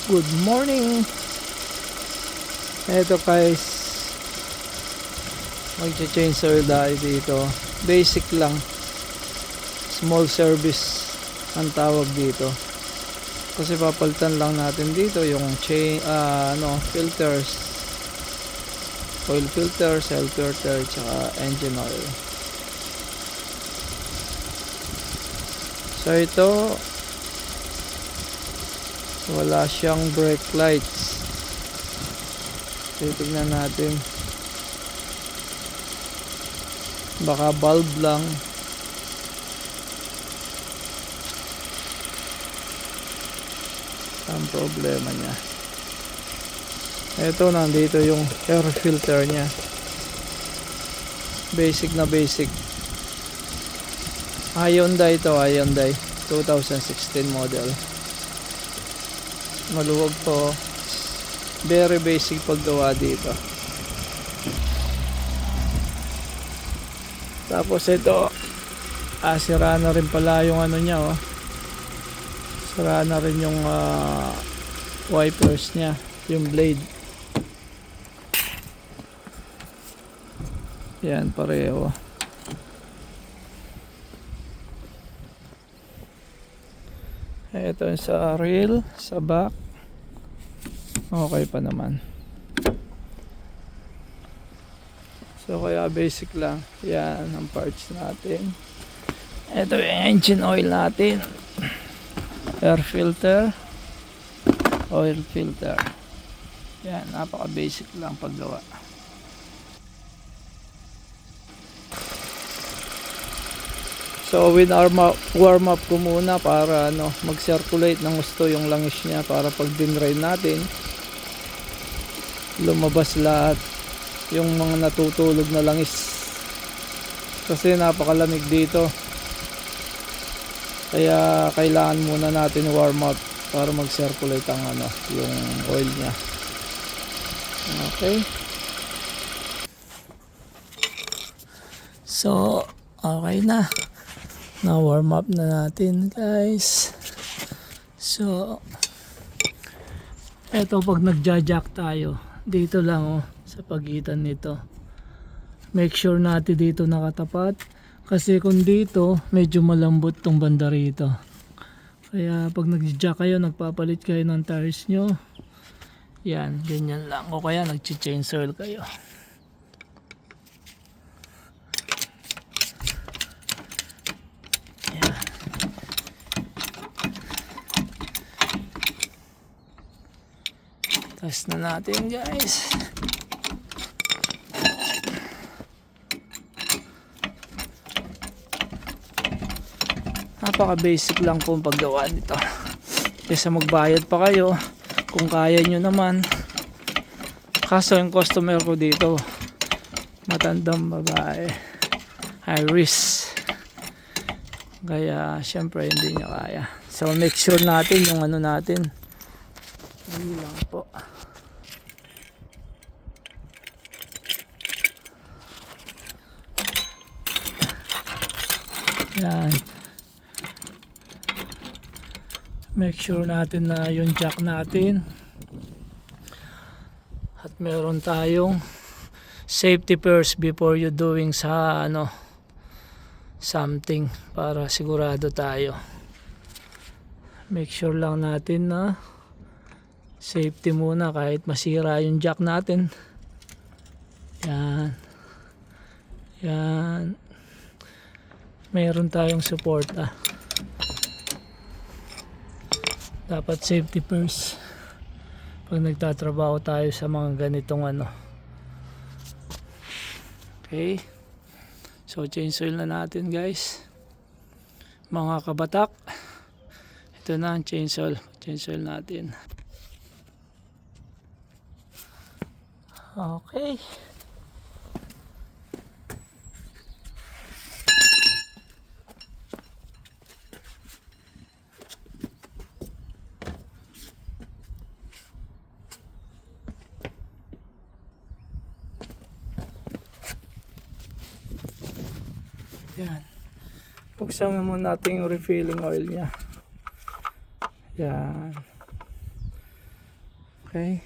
Good morning. Eto guys, magche-change oil tayo dito. Basic lang, small service ang tawag dito. Kasi papalitan lang natin dito yung filters, oil filter, cell filter, tsaka engine oil. So ito, wala siyang brake lights. Titignan natin, baka bulb lang. Ang problema niya, ito, nandito yung air filter niya. Basic na basic. Hyundai ito, Hyundai 2016 model. Maluwag to, very basic paggawa dito. Tapos ito, sira na rin pala yung ano niya, oh. Sira na rin yung wipers niya, yung blade. Yan, pareho. Ito yung sa rail, sa back, okay pa naman. So kaya basic lang. Yan ang parts natin. Ito yung engine oil natin, air filter, oil filter. Yan, napaka basic lang paggawa. So warm up ko muna para mag-circulate ng gusto yung langis niya, para pag dinrain natin lumabas lahat yung mga natutulog na langis. Kasi napakalamig dito, kaya kailangan muna natin warm up para mag-circulate ang yung oil niya. Okay. So okay na. Na-warm up na natin, guys. So eto, pag nagja-jack tayo, dito lang, sa pagitan nito. Make sure natin dito nakatapat, kasi kung dito medyo malambot tong banda rito. Kaya pag nagja-jack kayo, nagpapalit kayo ng tires nyo, yan, ganyan lang. O kaya nag-change oil kayo. Test na natin, guys. Napaka basic lang po ang paggawa nito. Kesa magbayad pa kayo kung kaya nyo naman. Kaso yung customer ko dito, matandang babae, high risk, kaya syempre hindi niya kaya. So make sure natin yung natin. Hindi lang po. Yan. Make sure natin na yung jack natin, at meron tayong safety first before you doing sa something, para sigurado tayo. Make sure lang natin na safety muna kahit masira yung jack natin. Yan. Yan. Meron tayong support. Dapat safety first pag nagtatrabaho tayo sa mga ganitong Okay. So change oil na natin, guys. Mga kabatak, ito na ang change oil. Change oil natin. Okay. Yan. Buksan muna natin yung refilling oil niya. Yan. Okay.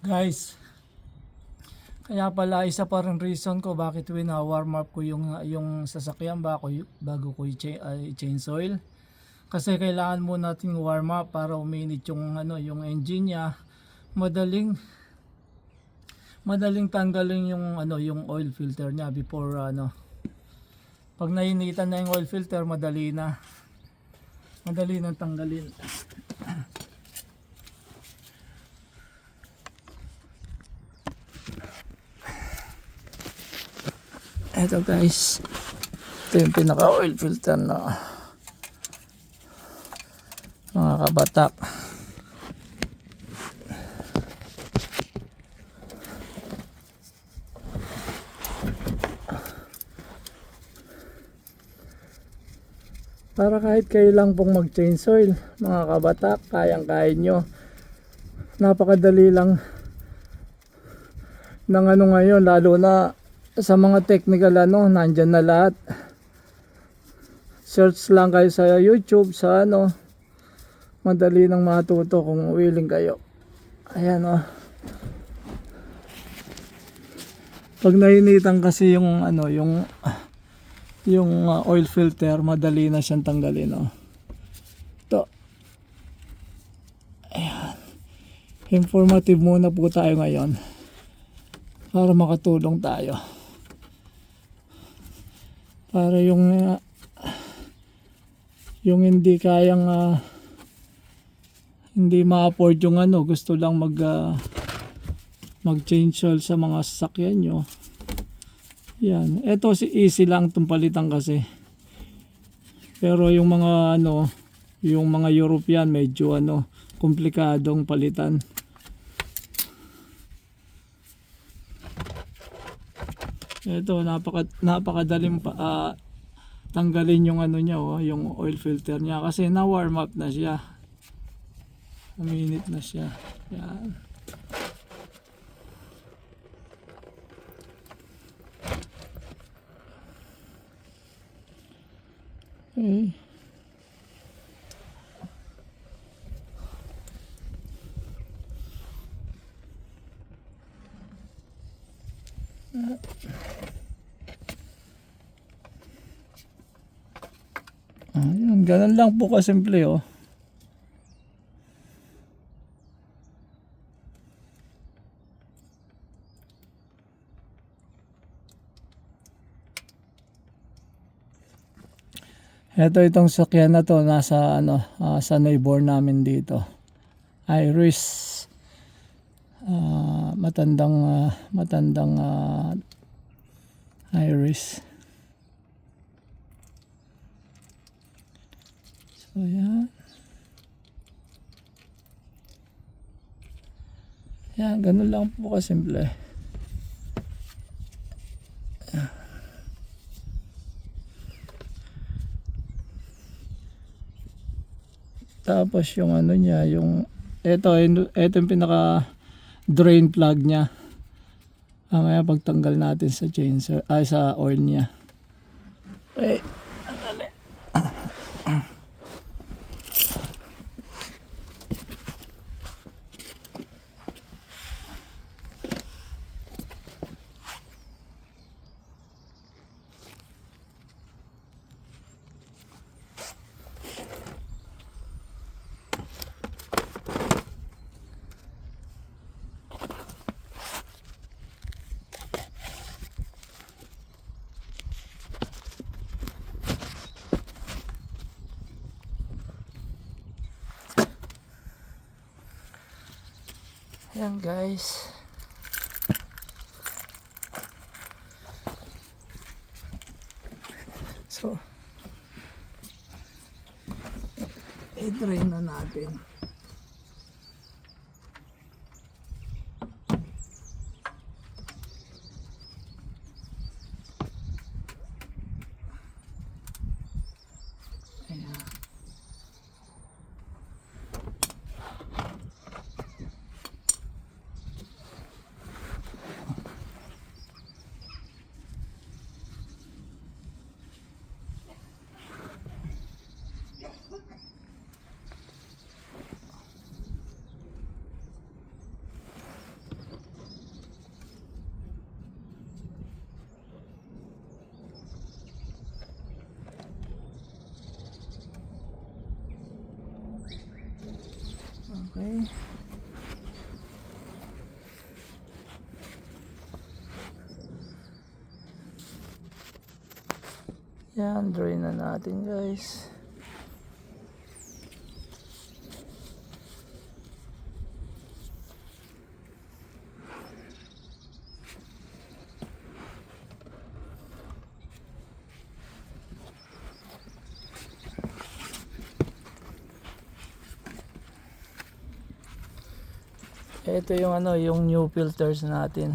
Guys, kaya pala isa pa rin reason ko bakit wina-warm up ko yung sasakyan bago ko i-change oil. Kasi kailangan mo natin warm up para uminit yung engine niya. Madaling tanggalin yung oil filter niya before pag nainitan na yung oil filter, madali nang tanggalin. Eto guys, ito yung pinaka oil filter na mga kabatak. Para kahit kayo lang pong mag-change oil, mga kabatak, kayang-kaya nyo. Napakadali lang ng ngayon, lalo na sa mga technical nandyan na lahat. Search lang kayo sa YouTube, sa madali nang matuto kung willing kayo. Ayan pag nainitan kasi yung oil filter, madali na siyang tanggalin Ito. Ayan. Informative muna po tayo ngayon para makatulong tayo. Para yung hindi kayang hindi ma-afford yung gusto lang mag-change oil sa mga sasakyan nyo. Yan, eto easy lang itong palitan kasi. Pero yung mga yung mga European medyo komplikadong palitan. Ito napakadaling tanggalin yung niya yung oil filter niya kasi na warm up na siya. Uminit na siya. Yan. Okay. Ayan, ganun lang po kasimple itong sakyan na to nasa sa neighbor namin dito, Iris. Matandang Iris. So yan, ganun lang po kasimple. Tapos yung niya, ito yung pinaka drain plug niya. Mamaya pagtanggal natin sa sa oil niya. Okay. Ayan guys. So, i-drain na natin. Ayan. Okay. Yan, drain na natin guys. Ito yung ano, yung new filters natin.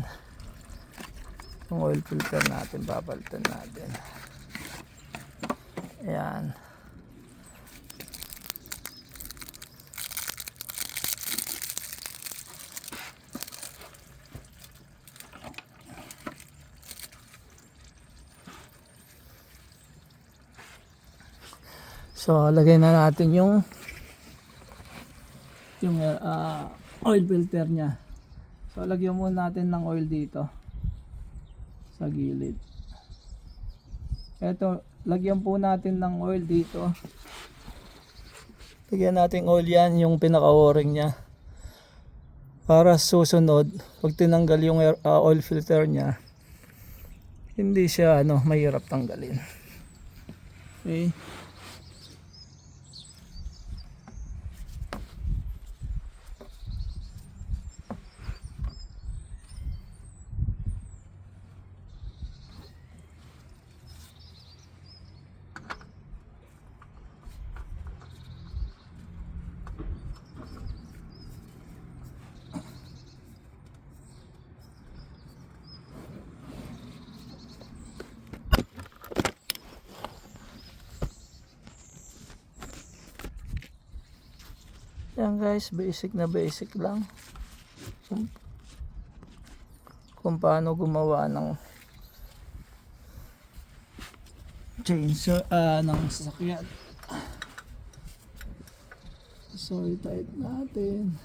Yung oil filter natin, papalitan natin. Ayan. So, lagay na natin yung oil filter niya. So, lagyan muna natin ng oil dito sa gilid. Ito, lagyan po natin ng oil dito. Lagyan natin oil yan, yung pinaka-o-ring niya. Para susunod, pag tinanggal yung oil filter niya, hindi siya mahirap tanggalin. Okay. Yan guys, basic na basic lang kung paano gumawa ng chainsaw ng sasakyan. So i-tight natin.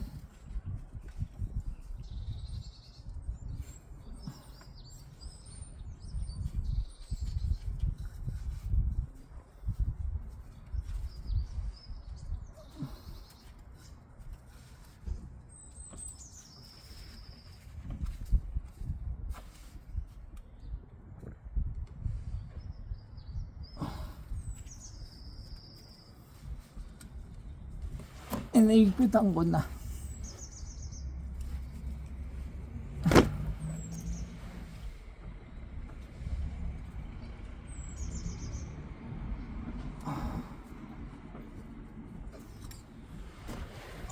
Inaigpitan ko na.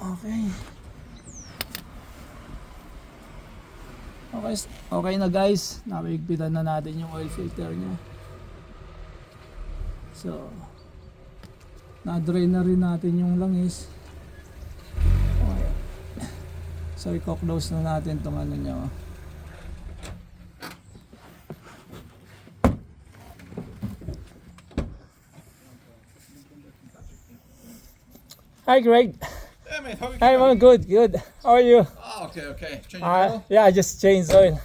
Okay. Okay na guys. Naigpitan na natin yung oil filter niya. So, na-drain na rin natin yung langis. Okay. So, i-close na natin itong ano niya. Hi Greg. Yeah, mate, how are you Hi, going? I'm good. How are you? Oh, okay. Change your oil? Yeah, I just changed oil.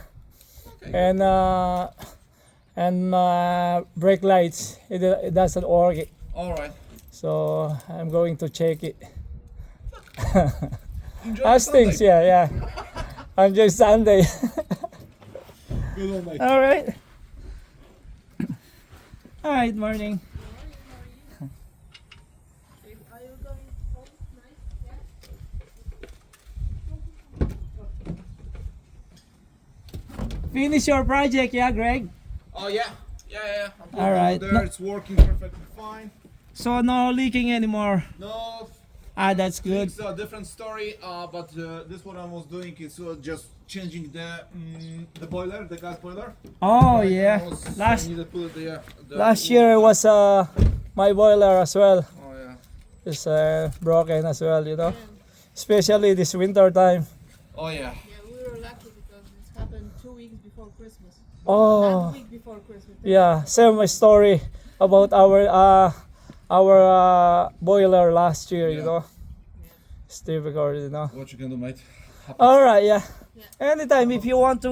Okay. And my brake lights, it doesn't work. All right. So I'm going to check it. Enjoy How's things? Yeah. I'm just Sunday. Good old mate. All right. Hi, good morning. finish your project, yeah, Greg? Oh yeah. Yeah. I'm putting All right. it there. No- It's working perfectly fine. So no leaking anymore. No, That's good. it's a different story. But this what I was doing is just changing the boiler, the gas boiler. Oh Right, yeah. I need to put the Last year was my boiler as well. Oh yeah. It's broken as well, you know. Especially this winter time. Oh yeah. Yeah, we were lucky because this happened 2 weeks before Christmas. Oh. 1 week before Christmas. Yeah, same story about our boiler last year, you Yeah. know. It's difficult, you know. What you can do, mate? All right, yeah. Yeah. Anytime if you want to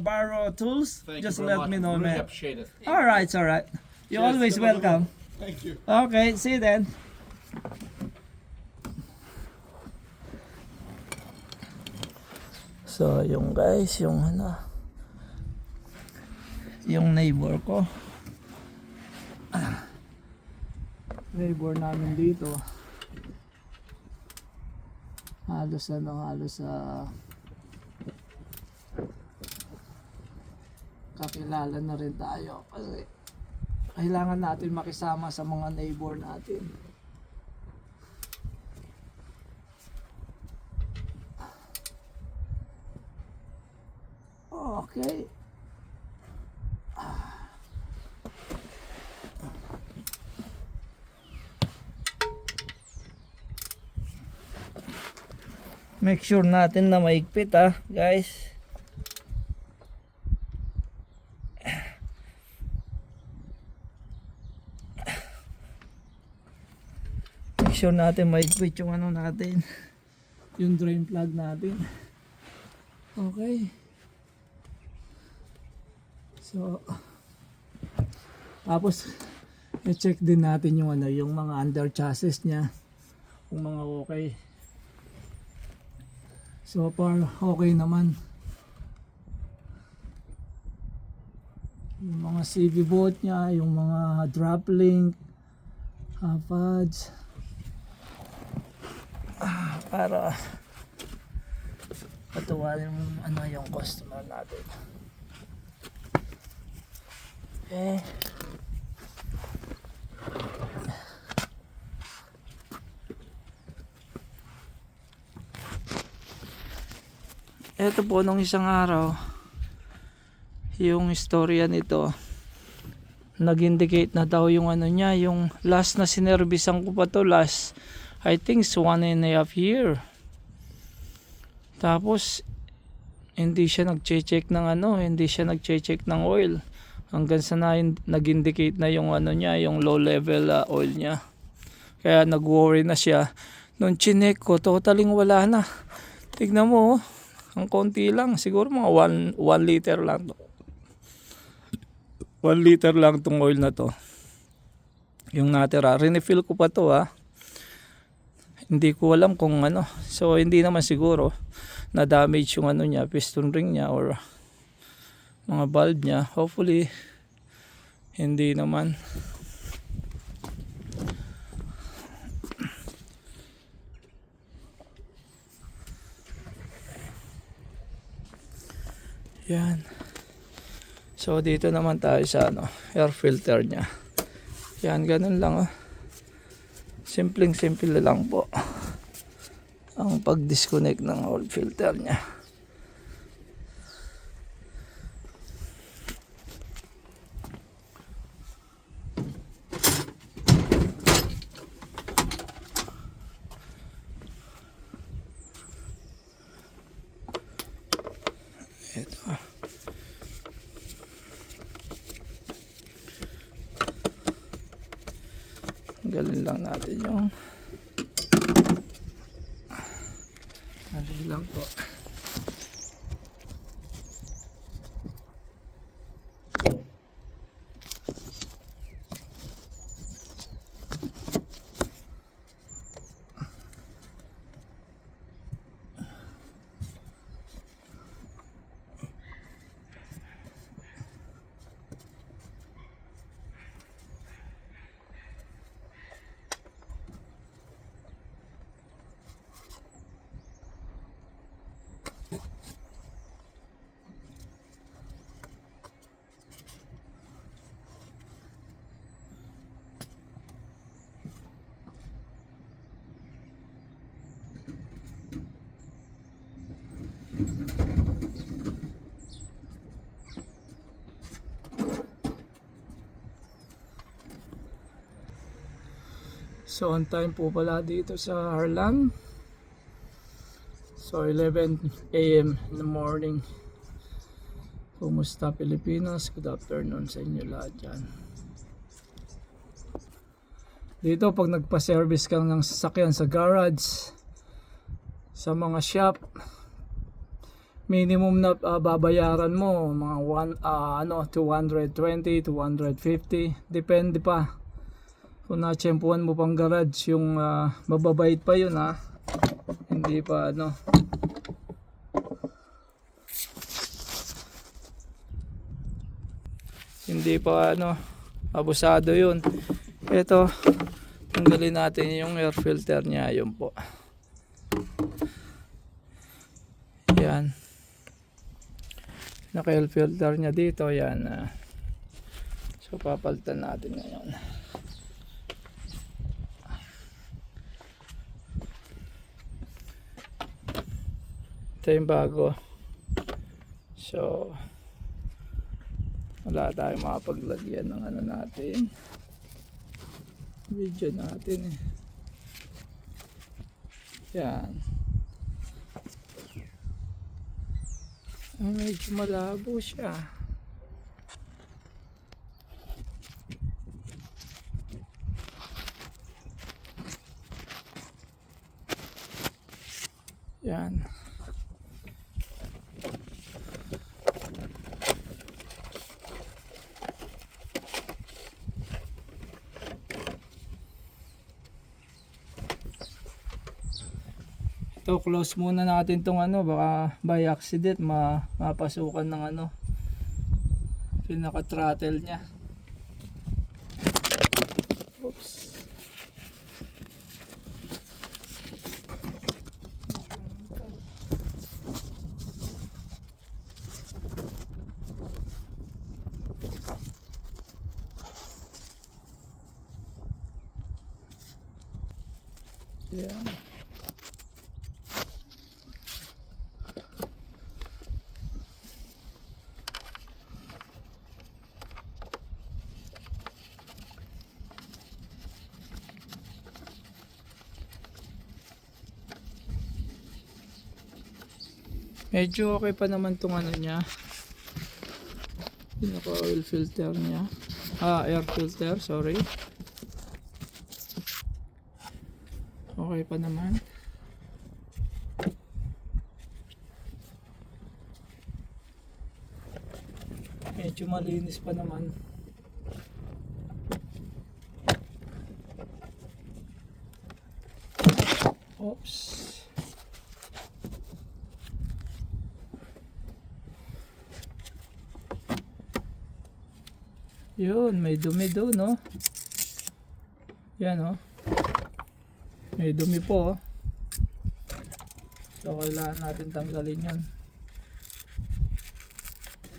borrow tools, Thank just you very let much. me know, Really man. appreciate it. All right, it's all right. You're Cheers. always Have a good welcome. Thank you. Okay, see you then. So, yung guys, yung yung neighbor ko. Neighbor namin dito. Halos kakilala na rin tayo kasi kailangan natin makisama sa mga neighbor natin. Okay. Make sure natin na maigpit guys. Make sure natin maigpit yung natin. Yung drain plug natin. Okay. So tapos i-check din natin yung yung mga under chassis niya. Kung mga okay. So far, okay naman. Yung mga CV boat niya, yung mga drop link, pads. Para patuwarin yung yung customer natin. Okay. Ito po nung isang araw yung istorya nito nag-indicate na daw yung niya, yung last na sinerbisan ko pa to last I think 1.5 year. Tapos hindi siya nag-check ng oil hanggang sa nag-indicate na yung niya, yung low level oil niya. Kaya nag-worry na siya. Nung chinek ko, totaling wala na. Tignan mo, ang konti lang, siguro mga 1 liter lang to. 1 liter lang tong oil na to. Yung natira, refill ko pa to Hindi ko alam kung So hindi naman siguro na damage yung niya, piston ring niya or mga valve niya. Hopefully hindi naman. Yan. So dito naman tayo sa air filter niya. Yan, ganun lang simple lang po ang pag-disconnect ng oil filter niya. Ito. Galin lang natin yung lang po. So on time po pala dito sa Harlan. So 11 AM in the morning. Kumusta Pilipinas? Good afternoon sa inyo lahat dyan. Dito pag nagpa-service ka ng sasakyan sa garage, sa mga shop, minimum na babayaran mo mga 220, 250, depende pa. Kung natsempuhan mo pang garage, yung mababait pa yun ha. Hindi pa hindi pa abusado yun. Ito, tanggalin natin yung air filter niya, yun po. Yan. Naka-air filter niya dito, yan. So papalitan natin ngayon. Ito yung bago. So wala tayong makapaglagyan ng natin, video natin yan. Medyo malabo siya. Yan. Ito, close muna natin tong baka by accident mapasukan ng pinaka throttle niya. Oops. Yeah. Medyo okay pa naman tong niya. Pinaka oil filter niya. Air filter, sorry. Okay pa naman. Medyo malinis pa naman. Oops. Yun, may dumi doon, no? Yan, no? May dumi po, oh. So, kailangan natin tanggalin yun.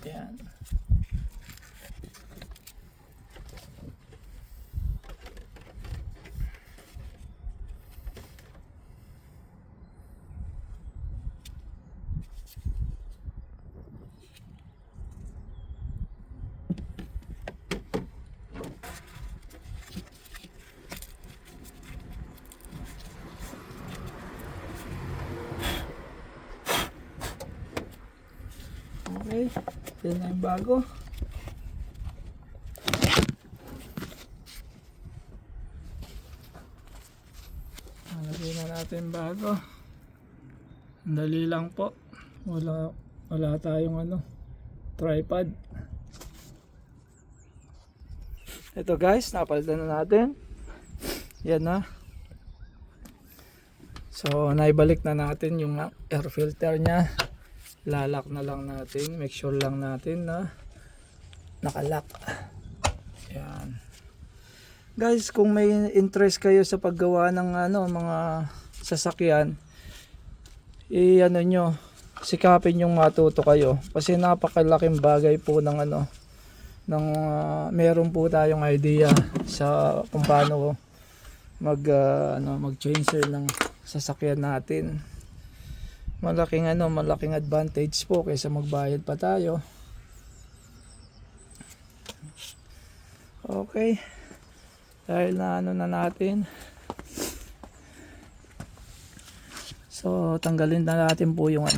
Yan. Okay, yan na yung bago. Lagyan na natin bago. Dali lang po. Wala tayong tripod. Ito guys, napalitan na natin. Yan na. So, naibalik na natin yung air filter nya. Lalak na lang natin, make sure lang natin na nakalock. Yan. Guys, kung may interest kayo sa paggawa ng mga sasakyan, nyo, sikapin yung matuto kayo kasi napakalaking bagay po ng meron po tayong idea sa kung paano mag-changer ng sasakyan natin. Malaking advantage po kaysa magbayad pa tayo. Okay. Dahil na natin, So tanggalin na natin po yung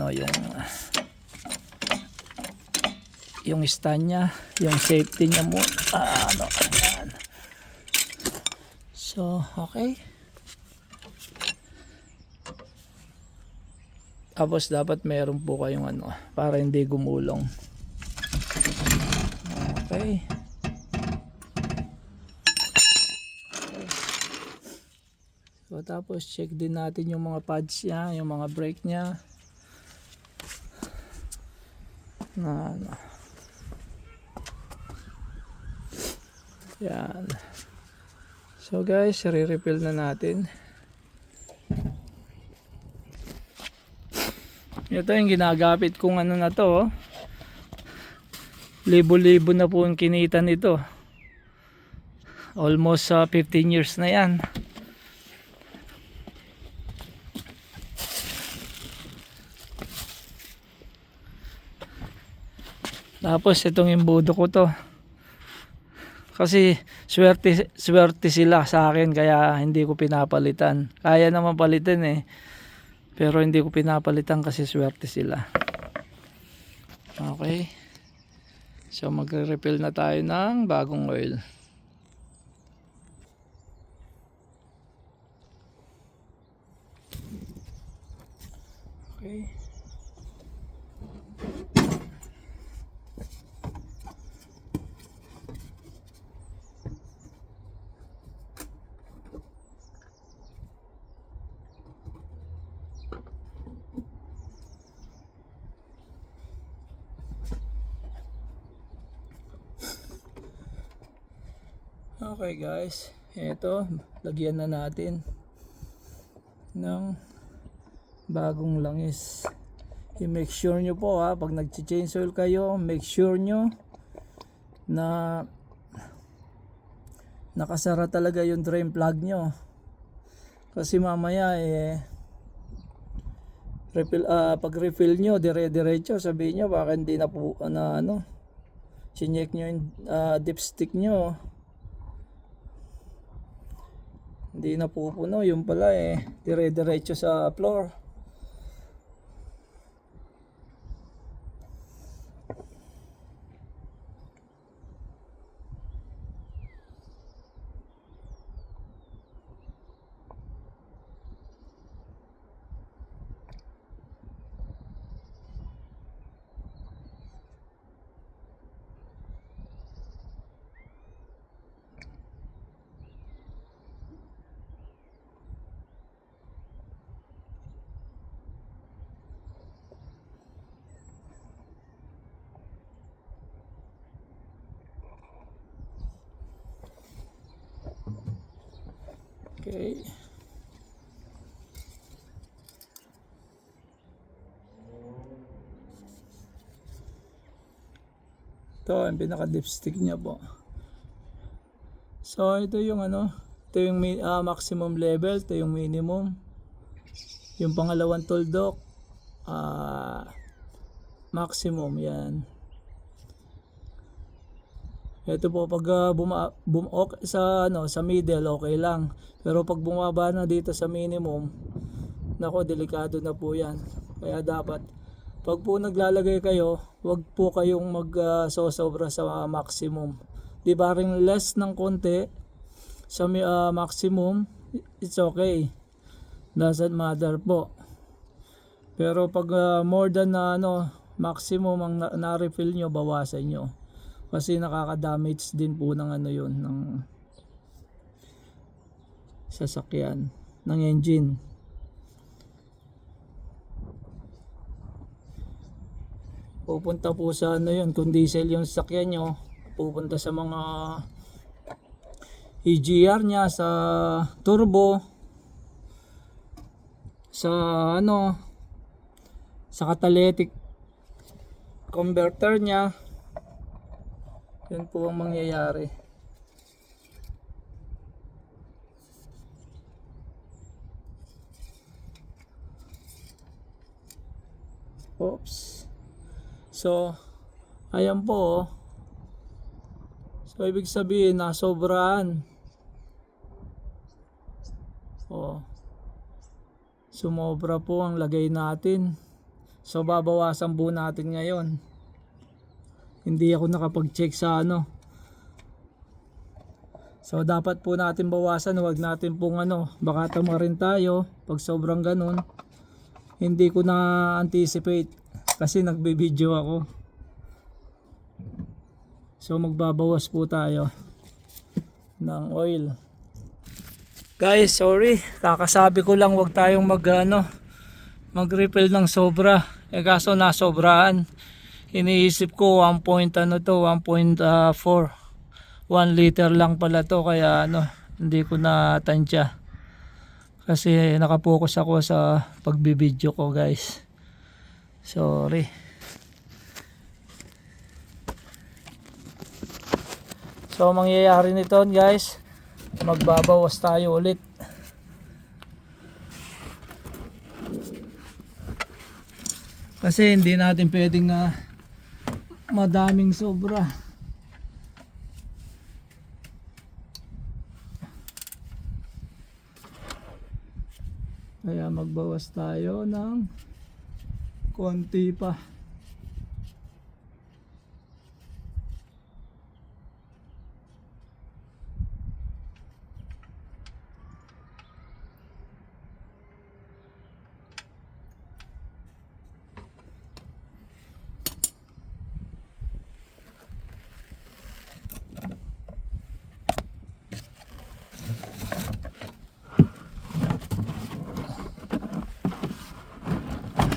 yung stand niya, yung safety niya mo. Ayan. So okay. Tapos dapat meron po kayong para hindi gumulong. Okay. So tapos check din natin yung mga pads niya, yung mga brake niya. Yan. So guys, re-refill na natin. Ito yung ginagapit kong na to. Libo-libo na po yung kinita nito. Almost 15 years na yan. Tapos itong imbudo ko to. Kasi swerte sila sa akin kaya hindi ko pinapalitan. Kaya naman palitan pero hindi ko pinapalitan kasi swerte sila. Okay. So magre-refill na tayo ng bagong oil. Okay. Okay guys, ito lagyan na natin ng bagong langis. I-make sure nyo po pag nag-change oil kayo, make sure nyo na nakasara talaga yung drain plug nyo. Kasi mamaya pag refill nyo dire-diretso, sabihin nyo baka hindi na po chinek nyo yung dipstick nyo, hindi na pupuno, yung pala dire-diretso sa floor. Okay. Ito ang pinaka dipstick niya po. So ito yung ito yung maximum level, ito yung minimum. Yung pangalawang tuldok maximum yan. Ito po pag okay, sa middle okay lang. Pero pag bumaba na dito sa minimum, nako delikado na po 'yan. Kaya dapat pag po naglalagay kayo, wag po kayong sobra sa maximum. Di ba ring less ng konti sa maximum, it's okay. Doesn't matter po. Pero pag more than maximum ang na-refill nyo, bawasan nyo. Kasi nakaka-damage din po ng yun, ng sasakyan, ng engine. Pupunta po sa yun, kung diesel yung sasakyan nyo, pupunta sa mga EGR nya, sa turbo, sa sa catalytic converter nya. Yun po ang mangyayari. Oops. So ayan po. So ibig sabihin nasobrahan. Sumobra po ang lagay natin. So babawasan po natin ngayon. Hindi ako nakapag-check sa ano. So dapat po natin bawasan, huwag natin pong baka tamarin tayo pag sobrang ganun. Hindi ko na anticipate kasi nagbe-video ako. So magbabawas po tayo ng oil. Guys, sorry, kakasabi ko lang wag tayong mag-refill ng sobra. Kaso nasobrahan. Iniisip ko 1.4, 1 liter lang pala to, kaya hindi ko na tansya. Kasi nakapokus ako sa pagbibideo ko, guys. Sorry. So mangyayari nito, guys, magbabawas tayo ulit. Kasi hindi natin pwedeng madaming sobra. Kaya magbawas tayo ng konti pa.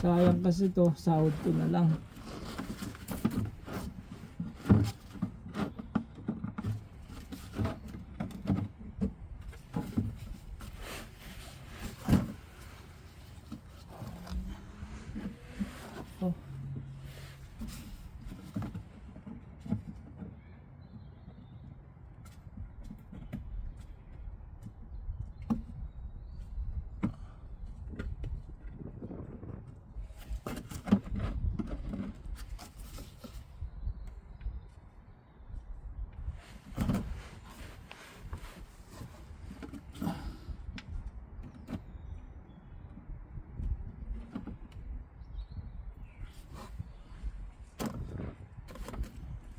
Sayang kasi to, sahod ko na lang. Oh.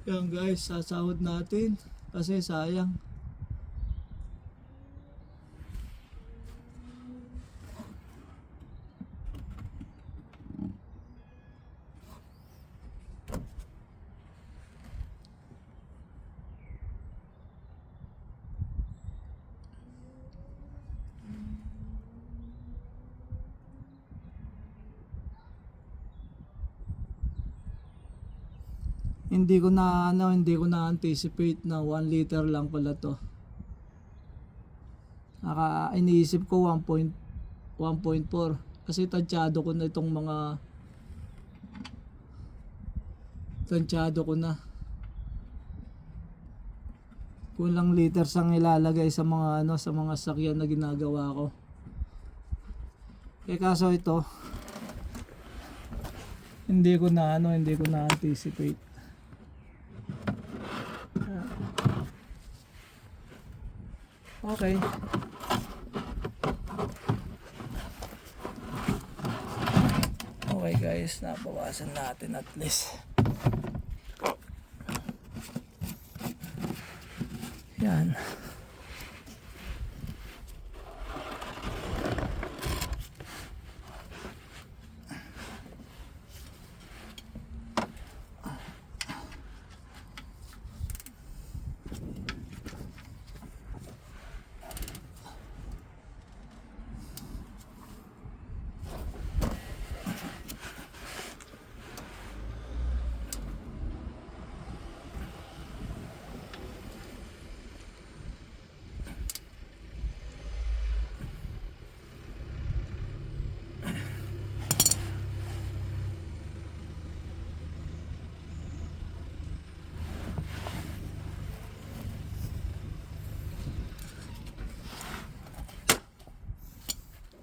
Yan guys, sasahod natin kasi sayang. Hindi ko na anticipate na 1 liter lang pala to. Iniisip ko 1.4 kasi tansyado ko na kulang liters ang ilalagay sa mga sa mga sakyan na ginagawa ko. Kaso ito hindi ko na anticipate. Okay. Okay guys, nabawasan natin at least. Yan.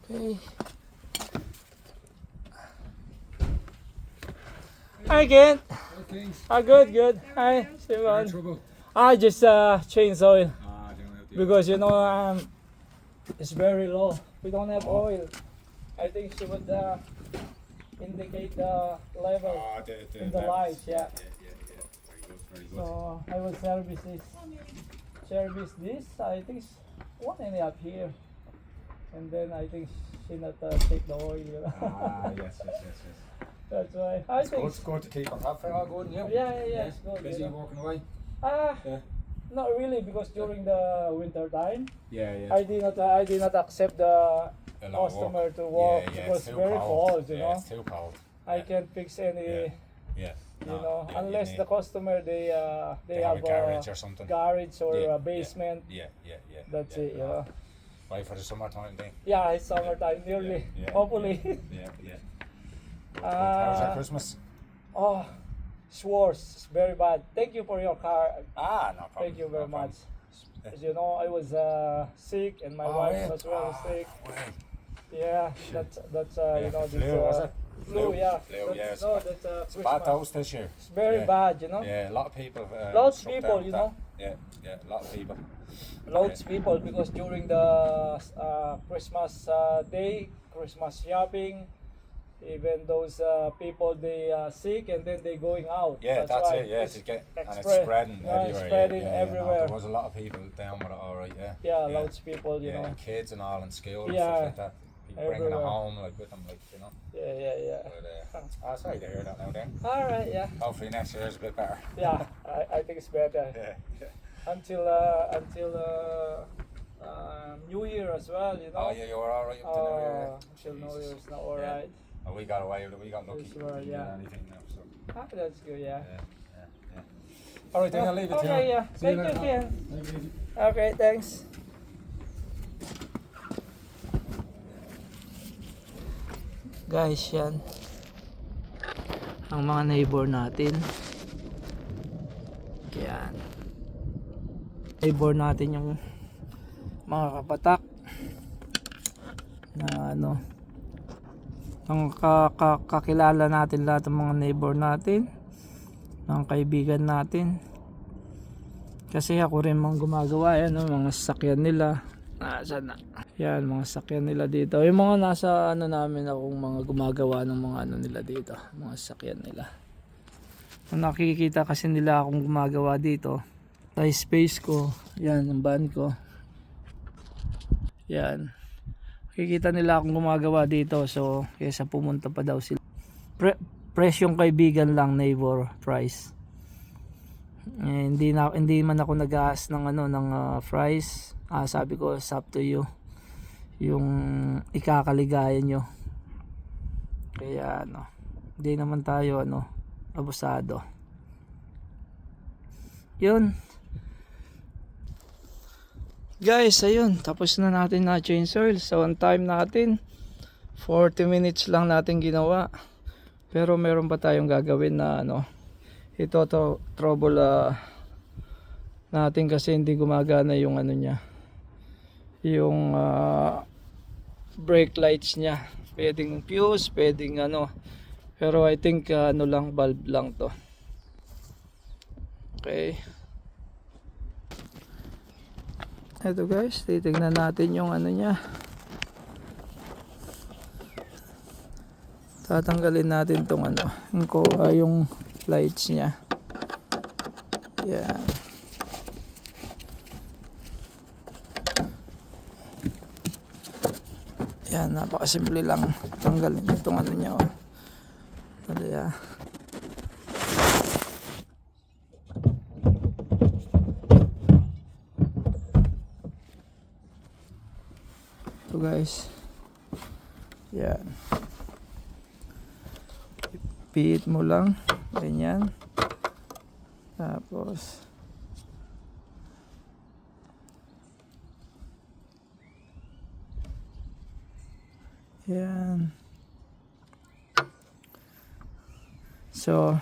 Okay. Hi, Kent. Okay. Good. Hi, Simon. Trouble. I just changed oil I don't know. because it's very low. We don't have oil. I think she would indicate the level in the levels. lights, yeah. Yeah. Very good. So I will service this. I think it's 1.5 here, and then I think she not take the oil. You know? Yes. That's why I It's think. good to keep on top of it all good, yeah. Yeah. It's good. Busy You know? walking away. Yeah. Not really, because during the winter time, Yeah. I did not accept the A lot of customer work. to walk. Yeah, It was it's too very cold, you yeah, know. it's too cold. I can't fix any, Yeah. you know, unless the customer they have have a garage or something. garage or Yeah, a basement. Yeah. That's it, you no. know. Wait for the summertime thing. Yeah, it's summertime nearly. Yeah. Hopefully. Yeah. How's that Christmas? Oh, it's worse. It's very bad. Thank you for your car. No problem. Thank you very no problem. much. As you know, I was sick, and my Oh, wife yeah. as well was sick. Wait. Yeah, that's Yeah, you know, flu, this, was it? flu, yeah. Flu, That's, yeah, it's no, bad. that's It's Christmas. bad dose this year. It's very Yeah. bad, you know. Yeah, a lot of people. Lots of struck people, down with you that. know. Yeah, a lot of people. Loads of people, because during the Christmas day, Christmas shopping, even those people they sick and then they going out. Yeah, that's why it. Yeah, it's to get and it's spread- spreading yeah, it's everywhere. spreading No, everywhere. there was a lot of people down with it. All right. Yeah. Yeah, loads of people, you Yeah, know. and kids and all in school and Yeah, stuff like that. People bringing it everywhere. home like with them, like you know. Yeah. But sorry to hear that now. Then All right, yeah. hopefully next year is a bit better. Yeah, I think it's better. Yeah. Until New Year as well, you know. Oh yeah, you were all right up to New Year. Until New Jesus. Year it's not alright. Oh, we got away with it. We got lucky. Yes, well, We didn't yeah. get anything now. So That's good, yeah. yeah. All right, then I'll leave it to you. Okay, yeah. See you Thank you, later. Ken. Okay, thanks. Guys, yan ang mga neighbor natin. Yan. Neighbor natin yung mga kapatak na ano, ang kakilala natin lahat ng mga neighbor natin, ng kaibigan natin. Kasi ako rin mga gumagawa yan, mga sasakyan nila. Sana. Yan, mga sasakyan nila dito. Yung mga nasa ano namin, akong mga gumagawa ng mga ano nila dito, mga sasakyan nila. Kung nakikita kasi nila akong gumagawa dito, sa space ko, yan, ang van ko. Yan. Nakikita nila akong gumagawa dito, so kaysa pumunta pa daw sila. Presyong kaibigan lang, neighbor price. Hindi man ako nag-aas ng ano ng fries. Sabi ko, it's up to you. Yung ikakaligaya nyo. Kaya ano, hindi naman tayo ano, abusado. Yun. Guys, ayun, tapos na natin na change oil. So on time natin, 40 minutes lang natin ginawa. Pero meron pa tayong gagawin na ano, ito trouble natin kasi hindi gumagana yung ano niya, yung brake lights niya. Pwedeng fuse, pwedeng ano, pero I think ano lang, bulb lang to. Okay, eto guys, titignan natin yung ano niya. Tatanggalin natin tong ano, yung lights niya. Yan. Yan, napakasimple lang tanggalin itong ano niya. Dali ah. Ito guys. Yan. Pihit mo lang. Ganyan. Tapos yan. So